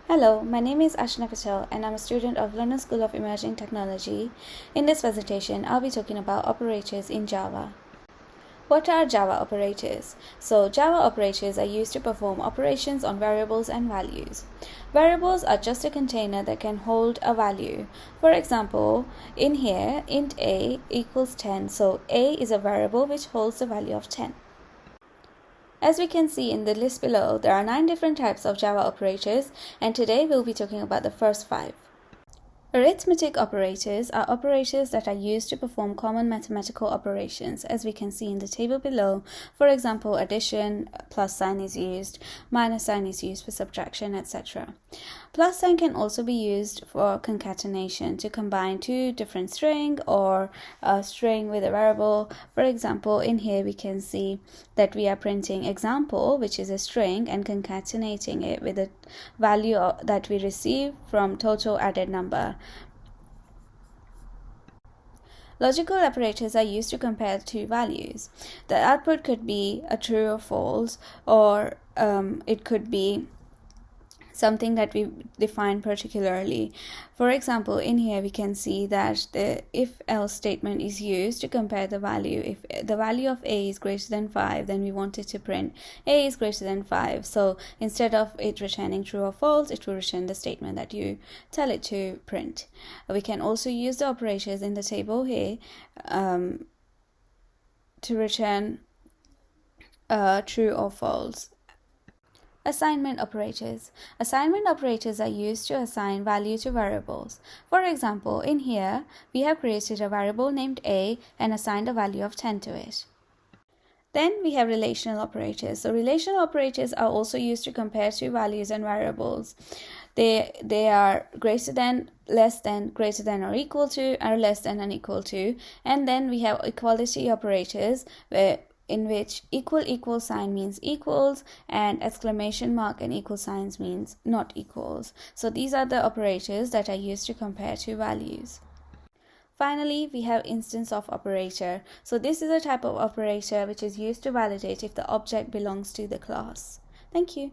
Hello, my name is Ashna Patel and I'm a student of London School of Emerging Technology. In this presentation, I'll be talking about operators in Java. What are Java operators? So, Java operators are used to perform operations on variables and values. Variables are just a container that can hold a value. For example, in here, int a equals 10. So, a is a variable which holds the value of 10. As we can see in the list below, there are 9 different types of Java operators, and today we'll be talking about the first 5. Arithmetic operators are operators that are used to perform common mathematical operations, as we can see in the table below. For example, addition, plus sign is used, minus sign is used for subtraction, etc. Plus sign can also be used for concatenation, to combine two different strings or a string with a variable. For example, in here we can see that we are printing example, which is a string, and concatenating it with the value that we receive from total added number. Logical operators are used to compare two values. The output could be a true or false, or it could be something that we define particularly. For example, in here we can see that the if-else statement is used to compare the value. If the value of a is greater than 5, then we wanted to print a is greater than 5. So instead of it returning true or false, it will return the statement that you tell it to print. We can also use the operators in the table here to return true or false. Assignment operators. Assignment operators are used to assign value to variables. For example, in here, we have created a variable named a and assigned a value of 10 to it. Then we have relational operators. So relational operators are also used to compare two values and variables. They are greater than, less than, greater than or equal to, or less than and equal to. And then we have equality operators in which equal sign means equals and exclamation mark and equal signs means not equals. So these are the operators that are used to compare two values. Finally, we have instance of operator. So this is a type of operator which is used to validate if the object belongs to the class. Thank you.